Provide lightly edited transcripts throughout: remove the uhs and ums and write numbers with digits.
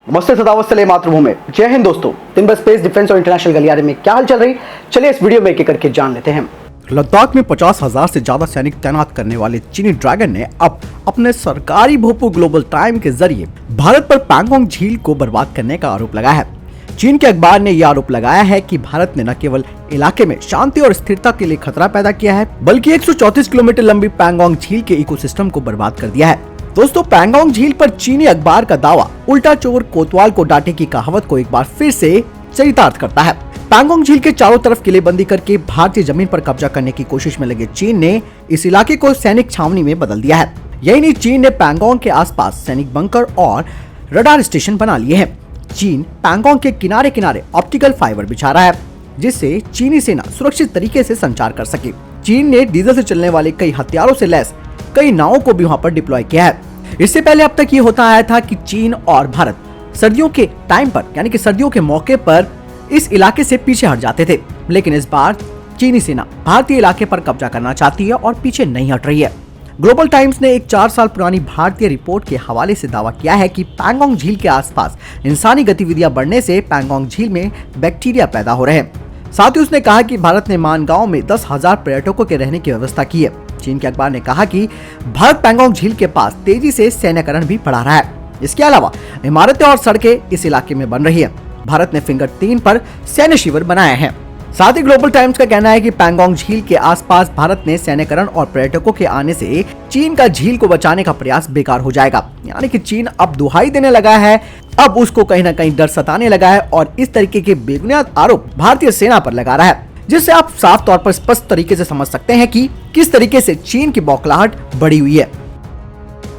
नमस्ते, सदावत सले मातृभूमि। जय हिंद दोस्तों। दिन भर स्पेस डिफेंस और इंटरनेशनल गलियारे में क्या हाल चल रही, चलिए इस वीडियो में एक एक करके जान लेते हैं। लद्दाख में 50,000 से ज्यादा सैनिक तैनात करने वाले चीनी ड्रैगन ने अब अपने सरकारी भोपू ग्लोबल टाइम के जरिए भारत पर पैंगोंग झील को बर्बाद करने का आरोप लगाया है। चीन के अखबार ने यह आरोप लगाया है कि भारत ने न केवल इलाके में शांति और स्थिरता के लिए खतरा पैदा किया है, बल्कि 134 किलोमीटर लंबी पैंगोंग झील के इकोसिस्टम को बर्बाद कर दिया है। दोस्तों, पैंगोंग झील पर चीनी अखबार का दावा उल्टा चोर कोतवाल को डांटे की कहावत को एक बार फिर से चरितार्थ करता है। पैंगोंग झील के चारों तरफ किलेबंदी करके भारतीय जमीन पर कब्जा करने की कोशिश में लगे चीन ने इस इलाके को सैनिक छावनी में बदल दिया है। यही नहीं, चीन ने पैंगोंग के आसपास सैनिक बंकर और रडार स्टेशन बना लिए हैं। चीन पैंगोंग के किनारे किनारे ऑप्टिकल फाइबर बिछा रहा है, जिससे चीनी सेना सुरक्षित तरीके से संचार कर सके। चीन ने डीजल से चलने वाले कई हथियारों से लैस कई नावों को भी वहां पर डिप्लॉय किया है। इससे पहले अब तक ये होता आया था कि चीन और भारत सर्दियों के टाइम पर, यानी कि सर्दियों के मौके पर इस इलाके से पीछे हट जाते थे, लेकिन इस बार चीनी सेना भारतीय इलाके पर कब्जा करना चाहती है और पीछे नहीं हट रही है। ग्लोबल टाइम्स ने एक 4 साल पुरानी भारतीय रिपोर्ट के हवाले से दावा किया है कि पैंगोंग झील के आसपास इंसानी गतिविधियां बढ़ने से पैंगोंग झील में बैक्टीरिया पैदा हो रहे हैं। साथ ही उसने कहा कि भारत ने मानगांव में 10,000 पर्यटकों के रहने की व्यवस्था की है। चीन के अखबार ने कहा कि भारत पैंगोंग झील के पास तेजी से सैन्यकरण भी बढ़ा रहा है। इसके अलावा इमारतें और सड़कें इस इलाके में बन रही है। भारत ने फिंगर 3 पर सैन्य शिविर बनाए हैं। साथ ही ग्लोबल टाइम्स का कहना है कि पैंगोंग झील के आसपास भारत ने सैन्यकरण और पर्यटकों के आने से चीन का झील को बचाने का प्रयास बेकार हो जाएगा। यानी कि चीन अब दुहाई देने लगा है, अब उसको कहीं न कहीं डर सताने लगा है और इस तरीके के बेबुनियाद आरोप भारतीय सेना पर लगा रहा है, जिससे आप साफ तौर पर स्पष्ट तरीके से समझ सकते हैं कि किस तरीके से चीन की बौखलाहट बढ़ी हुई है।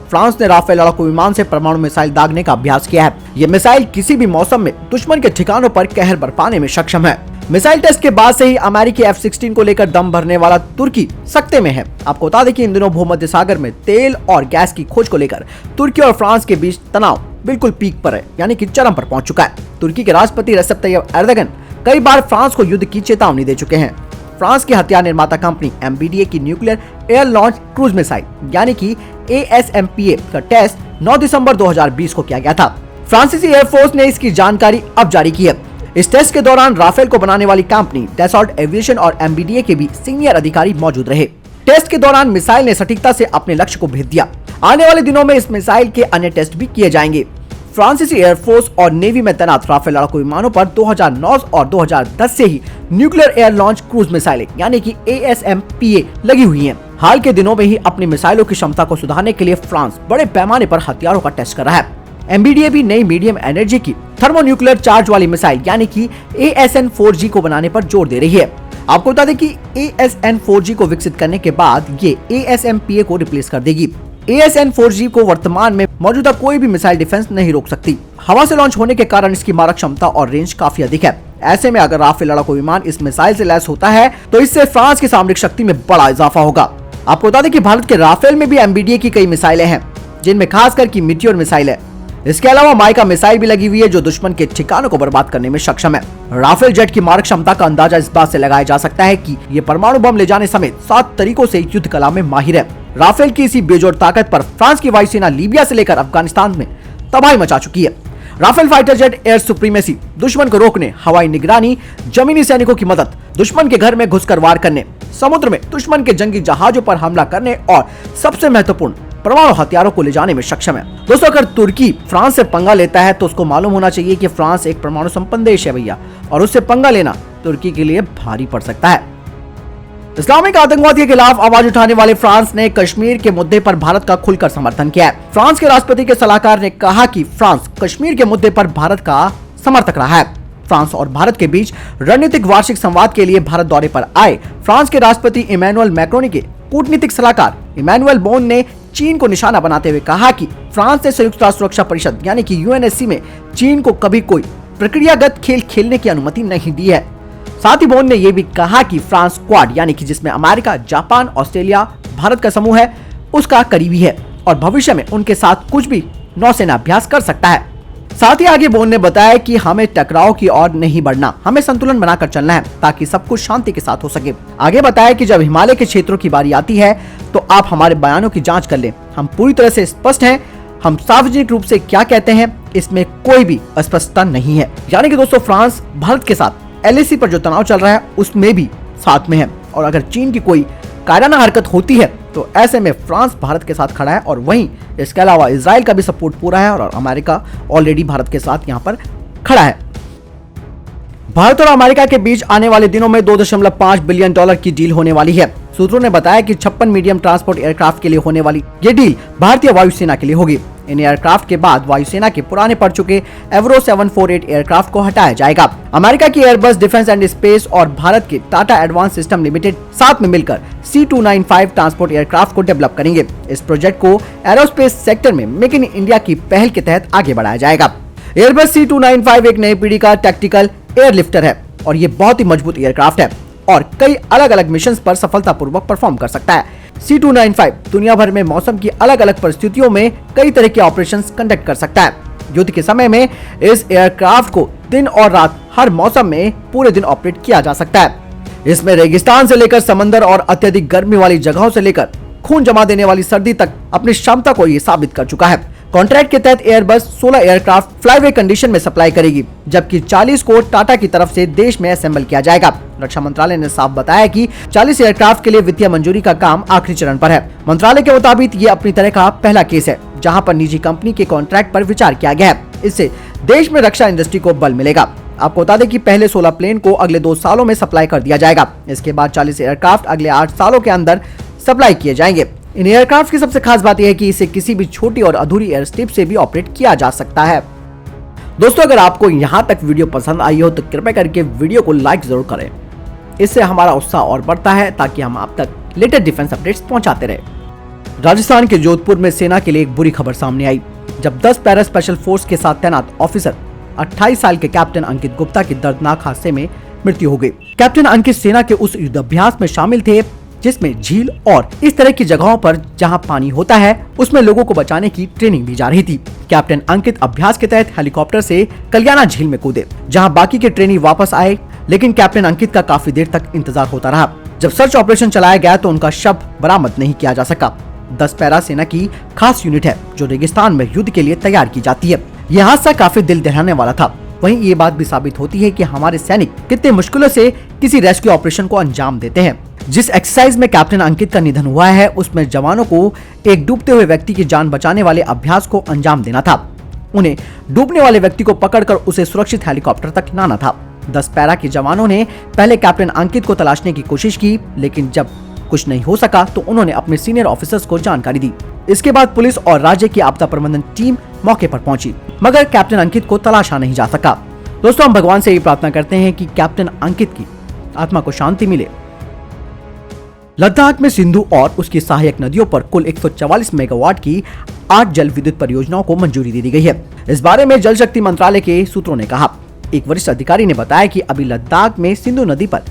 फ्रांस ने राफेल लड़ाकू विमान से परमाणु मिसाइल दागने का अभ्यास किया है। ये मिसाइल किसी भी मौसम में दुश्मन के ठिकानों पर कहर बरपाने में सक्षम है। मिसाइल टेस्ट के बाद से ही अमेरिकी F-16 को लेकर दम भरने वाला तुर्की सख्ते में है। आपको बता दें कि इन दिनों भूमध्य सागर में तेल और गैस की खोज को लेकर तुर्की और फ्रांस के बीच तनाव बिल्कुल पीक पर है, यानी कि चरम पर पहुंच चुका है। तुर्की के राष्ट्रपति रेसेप तैयब एर्दोगन कई बार फ्रांस को युद्ध की चेतावनी दे चुके हैं। फ्रांस की हथियार निर्माता कंपनी MBDA की nuclear air launch cruise missile यानी कि ASMPA का टेस्ट 9 दिसंबर 2020 को किया गया था। फ्रांसीसी एयरफोर्स ने इसकी जानकारी अब जारी की है। इस टेस्ट के दौरान राफेल को बनाने वाली कंपनी डैसॉल्ट एविएशन और MBDA के भी सीनियर अधिकारी मौजूद रहे। टेस्ट के दौरान मिसाइल ने सटीकता से अपने लक्ष्य को भेद दिया। आने वाले दिनों में इस मिसाइल के अन्य टेस्ट भी किए जाएंगे। फ्रांसीसी एयरफोर्स और नेवी में तैनात राफेल लड़ाकू विमानों पर 2009 और 2010 से ही न्यूक्लियर एयर लॉन्च क्रूज मिसाइलें यानी कि ASMPA लगी हुई हैं। हाल के दिनों में ही अपनी मिसाइलों की क्षमता को सुधारने के लिए फ्रांस बड़े पैमाने पर हथियारों का टेस्ट कर रहा है। MBDA भी नई मीडियम एनर्जी की थर्मोन्यूक्लियर चार्ज वाली मिसाइल यानी कि ASN-4G को बनाने पर जोर दे रही है। आपको बता दें कि ASN-4G को विकसित करने के बाद ये ASMPA को रिप्लेस कर देगी। ASN-4G को वर्तमान में मौजूदा कोई भी मिसाइल डिफेंस नहीं रोक सकती। हवा से लॉन्च होने के कारण इसकी मारक क्षमता और रेंज काफी अधिक है। ऐसे में अगर राफेल लड़ाकू विमान इस मिसाइल से लैस होता है तो इससे फ्रांस की सामरिक शक्ति में बड़ा इजाफा होगा। आपको बता दें कि भारत के राफेल में भी MBDA की कई मिसाइलें हैं, जिनमें खासकर की मीटियोर मिसाइल है। इसके अलावा माइका मिसाइल भी लगी हुई है, जो दुश्मन के ठिकानों को बर्बाद करने में सक्षम है। राफेल जेट की मारक क्षमता का अंदाजा इस बात से लगाया जा सकता है कि ये परमाणु बम ले जाने समेत 7 तरीकों से युद्ध कला में माहिर है। राफेल की इसी बेजोड़ ताकत पर फ्रांस की वायुसेना लीबिया से लेकर अफगानिस्तान में तबाही मचा चुकी है। Rafale fighter jet air supremacy, दुश्मन को रोकने, हवाई निगरानी, जमीनी सैनिकों की मदद, दुश्मन के घर में घुसकर वार करने, समुद्र में दुश्मन के जंगी जहाजों पर हमला करने और सबसे महत्वपूर्ण परमाणु हथियारों को ले जाने में सक्षम है। दोस्तों, अगर तुर्की फ्रांस से पंगा लेता है तो उसको मालूम होना चाहिए कि फ्रांस एक परमाणु संपन्न देश है भैया, और उससे पंगा लेना तुर्की के लिए भारी पड़ सकता है। इस्लामिक आतंकवाद के खिलाफ आवाज उठाने वाले फ्रांस ने कश्मीर के मुद्दे पर भारत का खुलकर समर्थन किया है। फ्रांस के राष्ट्रपति के सलाहकार ने कहा कि फ्रांस कश्मीर के मुद्दे पर भारत का समर्थक रहा है। फ्रांस और भारत के बीच रणनीतिक वार्षिक संवाद के लिए भारत दौरे पर आए फ्रांस के राष्ट्रपति इमैनुअल मैक्रोनी के कूटनीतिक सलाहकार इमैनुअल बोन ने चीन को निशाना बनाते हुए कहा कि फ्रांस ने संयुक्त राष्ट्र सुरक्षा परिषद यानी कि UNSC में चीन को कभी कोई प्रक्रियागत खेल खेलने की अनुमति नहीं दी है। साथ ही बोन ने यह भी कहा कि फ्रांस क्वाड यानी कि जिसमें अमेरिका, जापान, ऑस्ट्रेलिया, भारत का समूह है, उसका करीबी है और भविष्य में उनके साथ कुछ भी नौसेना अभ्यास कर सकता है। साथ ही आगे बोन ने बताया कि हमें टकराव की ओर नहीं बढ़ना, हमें संतुलन बनाकर चलना है ताकि सब कुछ शांति के साथ हो सके। आगे बताया कि जब हिमालय के क्षेत्रों की बारी आती है तो आप हमारे बयानों की जांच कर लें। हम पूरी तरह से स्पष्ट हैं, हम सार्वजनिक रूप से क्या कहते हैं इसमें कोई भी अस्पष्टता नहीं है। यानी कि दोस्तों फ्रांस भारत के साथ LAC पर जो तनाव चल रहा है उसमें भी साथ में है, और अगर चीन की कोई कायराना हरकत होती है तो ऐसे में फ्रांस भारत के साथ खड़ा है, और वहीं इसके अलावा इजराइल का भी सपोर्ट पूरा है, और अमेरिका ऑलरेडी भारत के साथ यहाँ पर खड़ा है। भारत और अमेरिका के बीच आने वाले दिनों में $2.5 बिलियन की डील होने वाली है। सूत्रों ने बताया कि 56 मीडियम ट्रांसपोर्ट एयरक्राफ्ट के लिए होने वाली ये डील भारतीय वायुसेना के लिए होगी। इन एयरक्राफ्ट के बाद वायुसेना के पुराने पड़ चुके एवरो 748 एयरक्राफ्ट को हटाया जाएगा। अमेरिका की एयरबस डिफेंस एंड स्पेस और भारत के टाटा एडवांस सिस्टम लिमिटेड साथ में मिलकर C295 ट्रांसपोर्ट एयरक्राफ्ट को डेवलप करेंगे। इस प्रोजेक्ट को एरोस्पेस सेक्टर में मेक इन इंडिया की पहल के तहत आगे बढ़ाया जाएगा। एयरबस C295 एक नई पीढ़ी का टैक्टिकल एयरलिफ्टर है, और ये बहुत ही मजबूत एयरक्राफ्ट है और कई अलग अलग मिशन पर सफलतापूर्वक परफॉर्म कर सकता है। C295 दुनिया भर में मौसम की अलग अलग परिस्थितियों में कई तरह के ऑपरेशंस कंडक्ट कर सकता है। युद्ध के समय में इस एयरक्राफ्ट को दिन और रात हर मौसम में पूरे दिन ऑपरेट किया जा सकता है। इसमें रेगिस्तान से लेकर समंदर और अत्यधिक गर्मी वाली जगहों से लेकर खून जमा देने वाली सर्दी तक अपनी क्षमता को ये साबित कर चुका है। कॉन्ट्रैक्ट के तहत एयरबस 16 एयरक्राफ्ट फ्लाईवे कंडीशन में सप्लाई करेगी, जबकि 40 को टाटा की तरफ से देश में असेंबल किया जाएगा। रक्षा मंत्रालय ने साफ बताया कि 40 एयरक्राफ्ट के लिए वित्तीय मंजूरी का काम आखिरी चरण पर है। मंत्रालय के मुताबिक ये अपनी तरह का पहला केस है जहां पर निजी कंपनी के कॉन्ट्रैक्ट पर विचार किया गया है। इससे देश में रक्षा इंडस्ट्री को बल मिलेगा। आपको बता दें कि पहले 16 प्लेन को अगले 2 सालों में सप्लाई कर दिया जाएगा। इसके बाद 40 एयरक्राफ्ट अगले 8 सालों के अंदर सप्लाई किए जाएंगे। इन एयरक्राफ्ट की सबसे खास बात यह है कि इसे किसी भी छोटी और अधूरी एयर स्ट्रिप से भी ऑपरेट किया जा सकता है। दोस्तों अगर आपको यहाँ तक वीडियो पसंद आई हो तो कृपया करके वीडियो को लाइक जरूर करें। इससे हमारा उत्साह और बढ़ता है ताकि हम आप तक लेटेस्ट डिफेंस अपडेट्स पहुंचाते रहे। राजस्थान के जोधपुर में सेना के लिए एक बुरी खबर सामने आई, जब 10 पैरा स्पेशल फोर्स के साथ तैनात ऑफिसर 28 साल के कैप्टन अंकित गुप्ता की दर्दनाक हादसे में मृत्यु हो गई। कैप्टन अंकित सेना के उस युद्धाभ्यास में शामिल थे जिसमें झील और इस तरह की जगहों पर जहां पानी होता है उसमें लोगों को बचाने की ट्रेनिंग दी जा रही थी। कैप्टन अंकित अभ्यास के तहत हेलीकॉप्टर से कल्याणा झील में कूदे, जहां बाकी के ट्रेनी वापस आए, लेकिन कैप्टन अंकित का काफी देर तक इंतजार होता रहा। जब सर्च ऑपरेशन चलाया गया तो उनका शव बरामद नहीं किया जा सका। 10 पैरा सेना की खास यूनिट है जो रेगिस्तान में युद्ध के लिए तैयार की जाती है। यह हादसा काफी दिल दहलाने वाला था। वहीं ये बात भी साबित होती है कि हमारे सैनिक कितने मुश्किलों से किसी रेस्क्यू ऑपरेशन को अंजाम देते हैं। जिस एक्सरसाइज में कैप्टन अंकित का निधन हुआ है उसमें जवानों को एक डूबते हुए व्यक्ति की जान बचाने वाले अभ्यास को अंजाम देना था। उन्हें डूबने वाले व्यक्ति को पकड़कर उसे सुरक्षित हेलीकॉप्टर तक लाना था। 10 पैरा के जवानों ने पहले कैप्टन अंकित को तलाशने की कोशिश की, लेकिन जब कुछ नहीं हो सका तो उन्होंने अपने सीनियर ऑफिसर्स को जानकारी दी। इसके बाद पुलिस और राज्य की आपदा प्रबंधन टीम मौके पर पहुंची, मगर कैप्टन अंकित को तलाशा नहीं जा सका। दोस्तों हम भगवान से ये प्रार्थना करते हैं कि कैप्टन अंकित की आत्मा को शांति मिले। लद्दाख में सिंधु और उसकी सहायक नदियों पर कुल 144 मेगावाट की 8 जल विद्युत परियोजनाओं को मंजूरी दे दी गई है। इस बारे में जल शक्ति मंत्रालय के सूत्रों ने कहा। एक वरिष्ठ अधिकारी ने बताया कि अभी लद्दाख में सिंधु नदी पर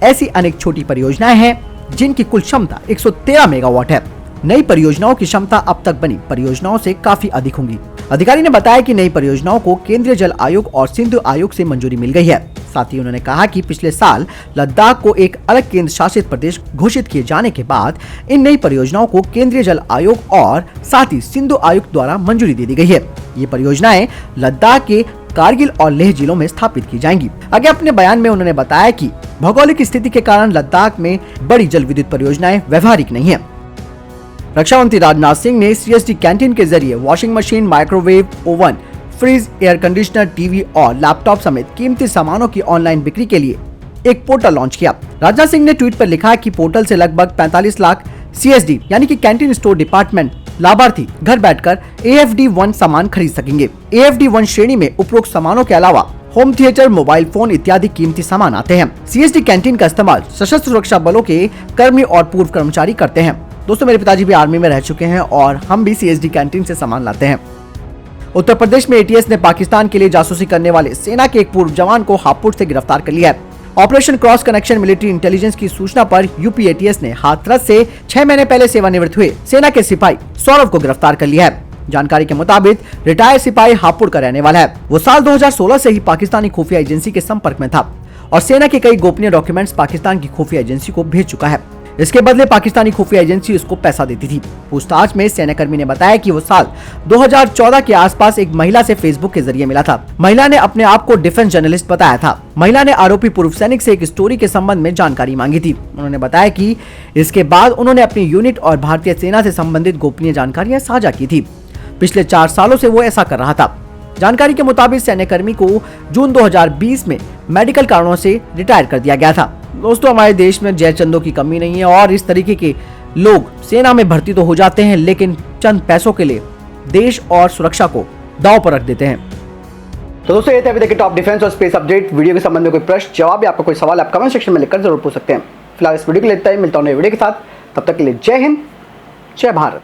ऐसी अनेक छोटी परियोजनाएं हैं जिनकी कुल क्षमता 113 मेगावाट है। नई परियोजनाओं की क्षमता अब तक बनी परियोजनाओं से काफी अधिक होंगी। अधिकारी ने बताया कि नई परियोजनाओं को केंद्रीय जल आयोग और सिंधु आयोग से मंजूरी मिल गई है। साथ ही उन्होंने कहा कि पिछले साल लद्दाख को एक अलग केंद्र शासित प्रदेश घोषित किए जाने के बाद इन नई परियोजनाओं को केंद्रीय जल आयोग और साथ ही सिंधु आयोग द्वारा मंजूरी दे दी गई है। ये परियोजनाएं लद्दाख के कारगिल और लेह जिलों में स्थापित की जाएंगी। आगे अपने बयान में उन्होंने बताया कि भौगोलिक स्थिति के कारण लद्दाख में बड़ी जल विद्युत परियोजनाएं व्यवहारिक नहीं है। रक्षा मंत्री राजनाथ सिंह ने CSD कैंटीन के जरिए washing machine, microwave oven, fridge, air conditioner, TV और लैपटॉप समेत कीमती सामानों की ऑनलाइन बिक्री के लिए एक पोर्टल लॉन्च किया। राजनाथ सिंह ने ट्वीट पर लिखा कि पोर्टल से लगभग 45 लाख CSD यानी कि कैंटीन स्टोर डिपार्टमेंट लाभार्थी घर बैठकर AFD1 सामान खरीद सकेंगे। AFD1 श्रेणी में उपरोक्त सामानों के अलावा होम थिएटर, मोबाइल फोन इत्यादि कीमती सामान आते हैं। CSD कैंटीन का इस्तेमाल सशस्त्र सुरक्षा बलों के कर्मी और पूर्व कर्मचारी करते हैं। दोस्तों मेरे पिताजी भी आर्मी में रह चुके हैं और हम भी CSD कैंटीन से सामान लाते हैं। उत्तर प्रदेश में ATS ने पाकिस्तान के लिए जासूसी करने वाले सेना के एक पूर्व जवान को हापुड़ से गिरफ्तार कर लिया है। Operation cross connection military intelligence की सूचना पर यूपी ATS ने हाथरस से 6 महीने पहले सेवानिवृत्त हुए सेना के सिपाही सौरभ को गिरफ्तार कर लिया है। जानकारी के मुताबिक रिटायर्ड सिपाही हापुड़ का रहने वाला है। वो साल 2016 से ही पाकिस्तानी खुफिया एजेंसी के संपर्क में था और सेना के कई गोपनीय डॉक्यूमेंट्स पाकिस्तान की खुफिया एजेंसी को भेज चुका है। इसके बदले पाकिस्तानी खुफिया एजेंसी उसको पैसा देती थी। पूछताछ में सेनाकर्मी ने बताया कि वो साल 2014 के आसपास एक महिला से फेसबुक के जरिए मिला था। महिला ने अपने आप को डिफेंस जर्नलिस्ट बताया था। महिला ने आरोपी पूर्व सैनिक से एक स्टोरी के संबंध में जानकारी मांगी थी। उन्होंने बताया कि इसके बाद उन्होंने अपनी यूनिट और भारतीय सेना से संबंधित गोपनीय जानकारियां साझा की थी। पिछले 4 सालों से वो ऐसा कर रहा था। जानकारी के मुताबिक सैन्यकर्मी को जून 2020 में मेडिकल कारणों से रिटायर कर दिया गया था। दोस्तों, हमारे देश में जयचंदों की कमी नहीं है और इस तरीके के लोग सेना में भर्ती तो हो जाते हैं, लेकिन चंद पैसों के लिए देश और सुरक्षा को दांव पर रख देते हैं। तो दोस्तों, ये थे अभी तक के टॉप डिफेंस और स्पेस अपडेट। वीडियो के संबंध में कोई प्रश्न, जवाब या आपका कोई सवाल आप कमेंट सेक्शन में लिखकर जरूर पूछ सकते हैं। फिलहाल इस वीडियो के लिए इतना ही। मिलता हूं नए वीडियो के साथ, तब तक के लिए जय हिंद, जय भारत।